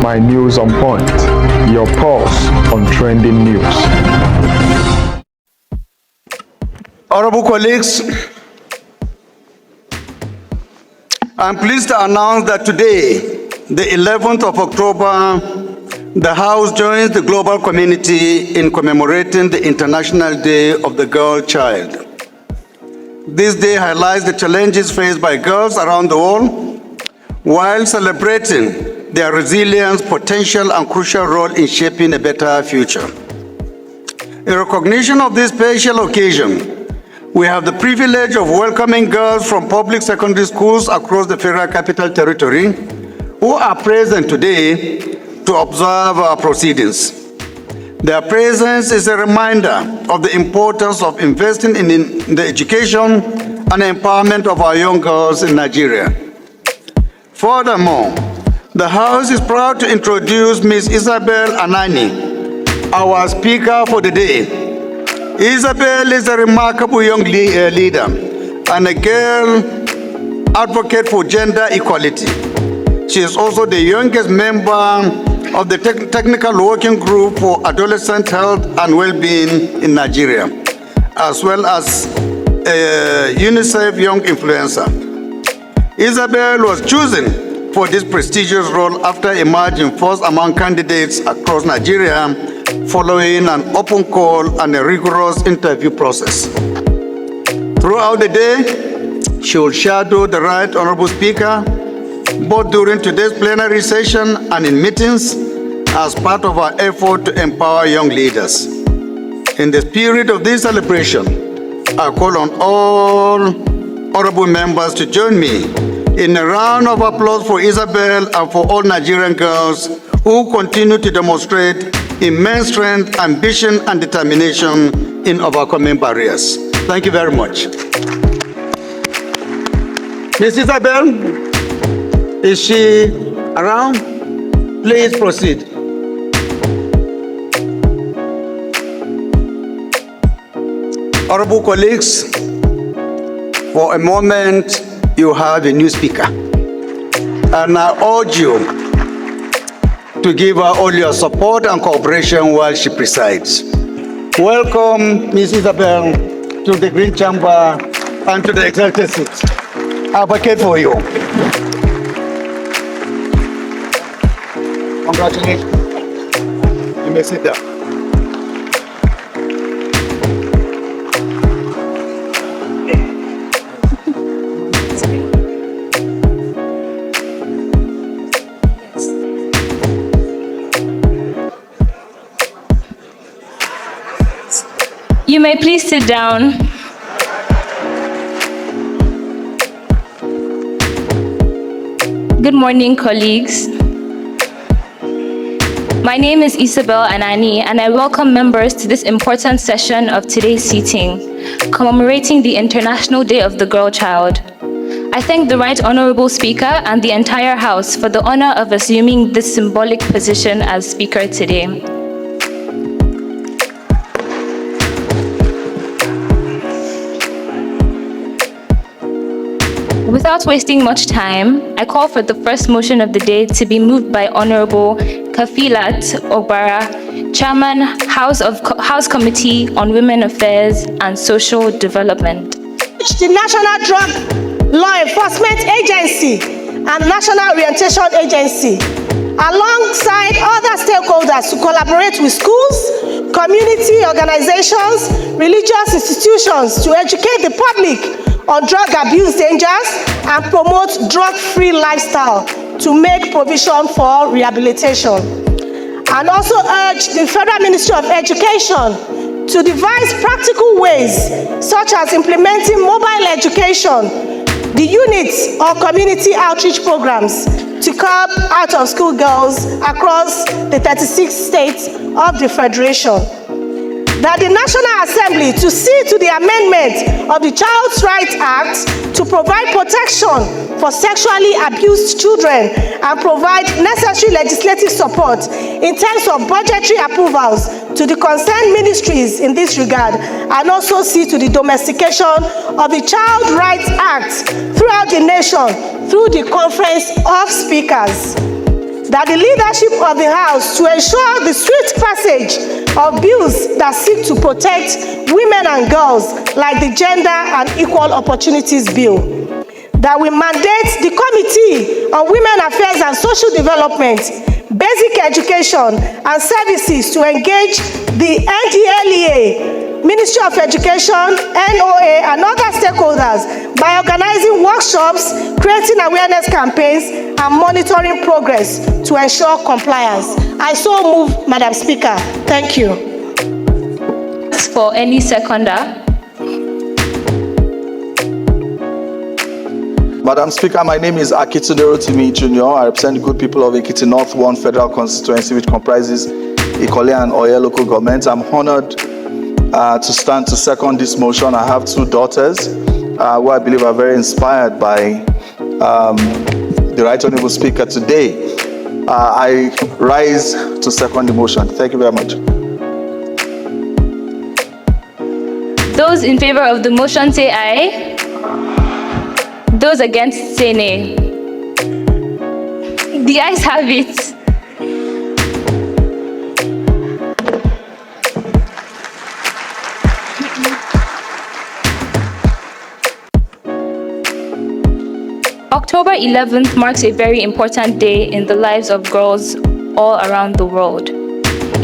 My News on Point, your pulse on trending news. Honorable colleagues, I'm pleased to announce that today, the 11th of October, the House joins the global community in commemorating the International Day of the Girl Child. This day highlights the challenges faced by girls around the world while celebrating their resilience, potential, and crucial role in shaping a better future. In recognition of this special occasion, we have the privilege of welcoming girls from public secondary schools across the Federal Capital Territory who are present today to observe our proceedings. Their presence is a reminder of the importance of investing in the education and empowerment of our young girls in Nigeria. Furthermore, the House is proud to introduce Ms. ISABEL ANANI, our speaker for the day. ISABEL is a remarkable young leader and a girl advocate for gender equality. She is also the youngest member of the Technical Working Group for Adolescent Health and Well-being in Nigeria, as well as a UNICEF Young Influencer. ISABEL was chosen for this prestigious role after emerging first among candidates across Nigeria following an open call and a rigorous interview process. Throughout the day, she will shadow the Right Honorable Speaker, both during today's plenary session and in meetings, as part of our effort to empower young leaders. In the spirit of this celebration, I call on all honorable members to join me in a round of applause for ISABEL and for all Nigerian girls who continue to demonstrate immense strength, ambition, and determination in overcoming barriers. Thank you very much. Ms. ISABEL, is she around? Please proceed. Honorable colleagues, for a moment, you have a new speaker. And I urge you to give her all your support and cooperation while she presides. Welcome, Ms. ISABEL, to the Green Chamber and to the executive seat. I advocate for you. Congratulations. You may sit down. You may please sit down. Good morning, colleagues. My name is ISABEL ANANI, and I welcome members to this important session of today's sitting, commemorating the International Day of the Girl Child. I thank the Right Honorable Speaker and the entire House for the honor of assuming this symbolic position as Speaker today. Without wasting much time, I call for the first motion of the day to be moved by Honorable Kafilat Obara, Chairman, House Committee on Women Affairs and Social Development. The National Drug Law Enforcement Agency and National Orientation Agency, alongside other stakeholders, to collaborate with schools, community organizations, religious institutions to educate the public on drug abuse dangers and promote drug-free lifestyle to make provision for rehabilitation. And also urge the Federal Ministry of Education to devise practical ways, such as implementing mobile education, the units or community outreach programs to curb out-of-school girls across the 36 states of the Federation. That the National Assembly to see to the amendment of the Child's Rights Act to provide protection for sexually abused children and provide necessary legislative support in terms of budgetary approvals to the concerned ministries in this regard, and also see to the domestication of the Child Rights Act throughout the nation through the Conference of Speakers. that the leadership of the House to ensure the swift passage of bills that seek to protect women and girls, like the Gender and Equal Opportunities Bill, that we mandate the Committee on Women Affairs and Social Development, Basic Education and Services to engage the NDLEA, Ministry of Education, NOA, and other stakeholders by organizing workshops, creating awareness campaigns, and monitoring progress to ensure compliance. I so move, Madam Speaker. Thank you. For any seconder. Madam Speaker, my name is Akitunde Rotimi Jr. I represent the good people of Ekiti North 1 Federal Constituency, which comprises Ikole and Oye local government. I'm honored to stand to second this motion. I have two daughters who I believe are very inspired by the Right Honourable Speaker today. I rise to second the motion. Thank you very much. Those in favor of the motion say aye. Those against say nay. The ayes have it. October 11th marks a very important day in the lives of girls all around the world.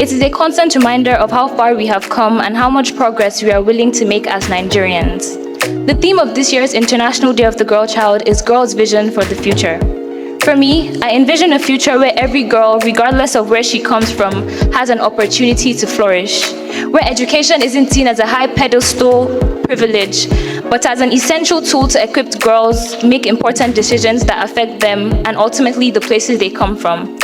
It is a constant reminder of how far we have come and how much progress we are willing to make as Nigerians. The theme of this year's International Day of the Girl Child is Girls' Vision for the Future. For me, I envision a future where every girl, regardless of where she comes from, has an opportunity to flourish, where education isn't seen as a high pedestal privilege, but as an essential tool to equip girls make important decisions that affect them and ultimately the places they come from.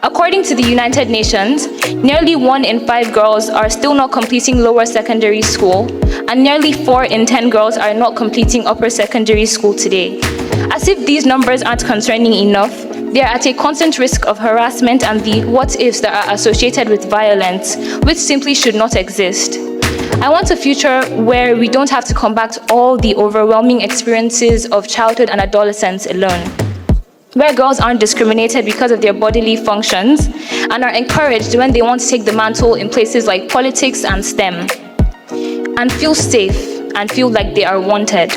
According to the United Nations, nearly 1 in 5 girls are still not completing lower secondary school, and nearly 4 in 10 girls are not completing upper secondary school today. As if these numbers aren't concerning enough, they are at a constant risk of harassment and the what-ifs that are associated with violence, which simply should not exist. I want a future where we don't have to combat all the overwhelming experiences of childhood and adolescence alone, where girls aren't discriminated because of their bodily functions and are encouraged when they want to take the mantle in places like politics and STEM, and feel safe and feel like they are wanted.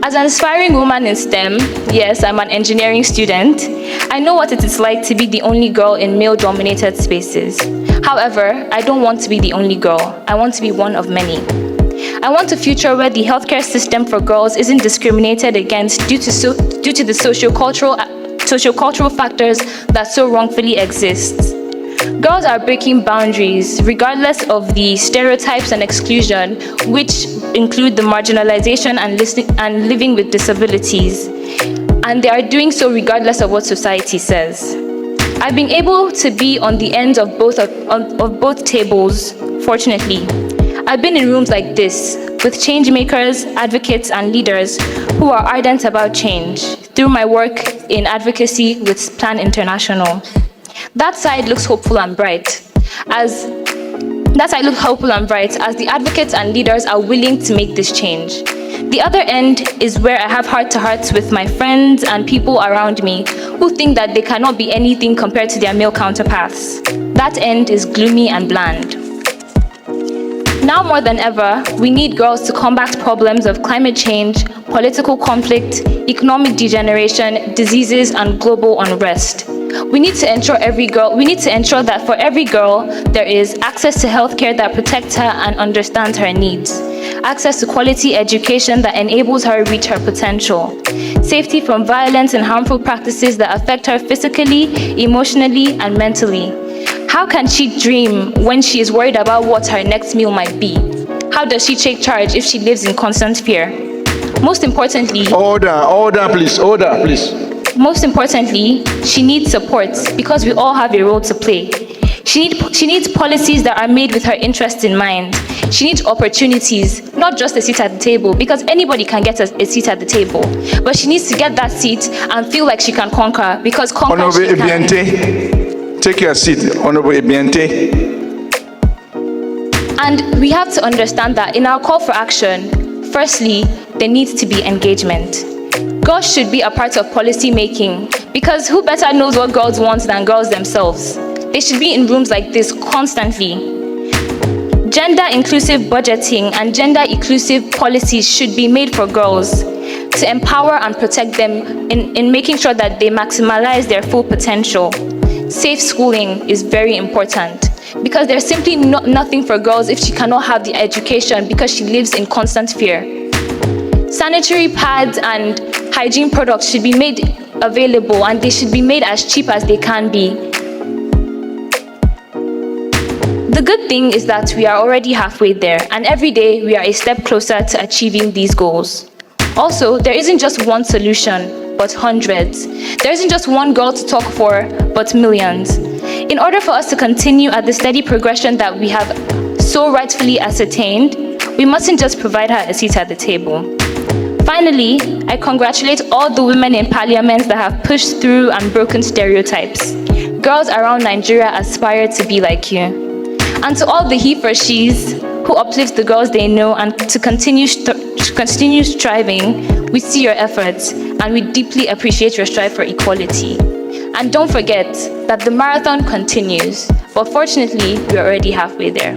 As an aspiring woman in STEM, yes, I'm an engineering student, I know what it is like to be the only girl in male-dominated spaces. However, I don't want to be the only girl. I want to be one of many. I want a future where the healthcare system for girls isn't discriminated against due to the socio-cultural factors that so wrongfully exist. Girls are breaking boundaries, regardless of the stereotypes and exclusion, which include the marginalization and living with disabilities. And they are doing so regardless of what society says. I've been able to be on the ends of both tables, fortunately. I've been in rooms like this, with change makers, advocates, and leaders who are ardent about change through my work in advocacy with Plan International. That side looks hopeful and bright, as the advocates and leaders are willing to make this change. The other end is where I have heart-to-hearts with my friends and people around me who think that they cannot be anything compared to their male counterparts. That end is gloomy and bland. Now more than ever, we need girls to combat problems of climate change, political conflict, economic degeneration, diseases, and global unrest. We need to ensure that for every girl, there is access to healthcare that protects her and understands her needs, access to quality education that enables her to reach her potential, safety from violence and harmful practices that affect her physically, emotionally, and mentally. How can she dream when she is worried about what her next meal might be? How does she take charge if she lives in constant fear? Most importantly, Order, please. Most importantly, she needs support because we all have a role to play. She needs policies that are made with her interests in mind. She needs opportunities, not just a seat at the table, because anybody can get a seat at the table. But she needs to get that seat and feel like she can conquer, because conquer Honorable she can. Ebiente, take your seat. Honorable Ebiente. And we have to understand that in our call for action, firstly, there needs to be engagement. Girls should be a part of policy making because who better knows what girls want than girls themselves? They should be in rooms like this constantly. Gender-inclusive budgeting and gender-inclusive policies should be made for girls to empower and protect them in making sure that they maximize their full potential. Safe schooling is very important because there's simply nothing for girls if she cannot have the education because she lives in constant fear. Sanitary pads and hygiene products should be made available and they should be made as cheap as they can be. The good thing is that we are already halfway there, and every day we are a step closer to achieving these goals. Also, there isn't just one solution, but hundreds. There isn't just one girl to talk for, but millions. In order for us to continue at the steady progression that we have so rightfully ascertained, we mustn't just provide her a seat at the table. Finally, I congratulate all the women in parliament that have pushed through and broken stereotypes. Girls around Nigeria aspire to be like you. And to all the he for she's who uplift the girls they know and to continue striving, we see your efforts and we deeply appreciate your strive for equality. And don't forget that the marathon continues, but fortunately, we're already halfway there.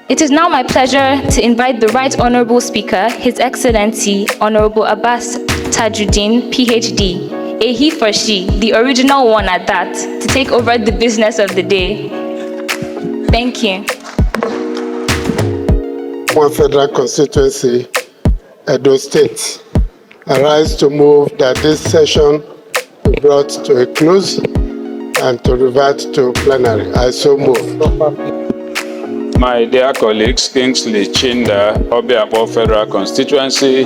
It is now my pleasure to invite the Right Honorable Speaker, His Excellency Honorable ABBAS TAJUDEEN, PhD, a he for she, the original one at that, to take over the business of the day. Thank you. One federal constituency, Edo State. I rise to move that this session be brought to a close and to revert to plenary. I so move. My dear colleagues, Kingsley Chinda, Obiabo Federal Constituency,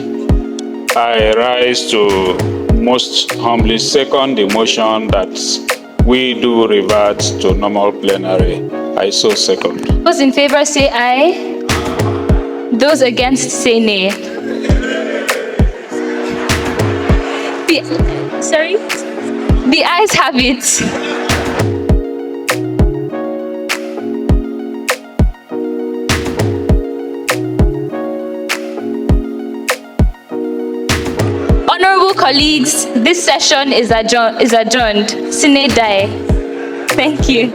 I rise to most humbly second the motion that we do revert to normal plenary. I so second. Those in favor say aye. Those against say nay. The ayes have it. Honorable colleagues, this session is adjourned. Sine die. Thank you.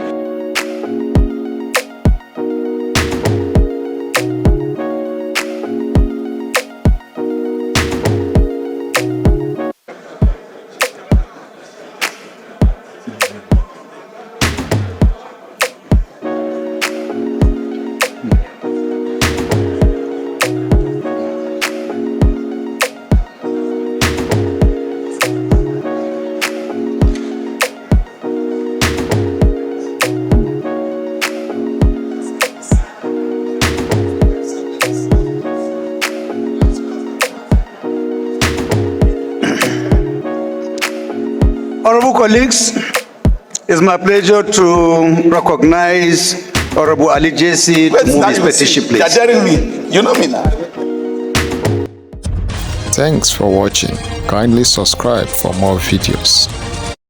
Honorable colleagues, it's my pleasure to recognize Honorable Ali Jesse to move his petition, please. You're daring me. You know me now. Thanks for watching. Kindly subscribe for more videos.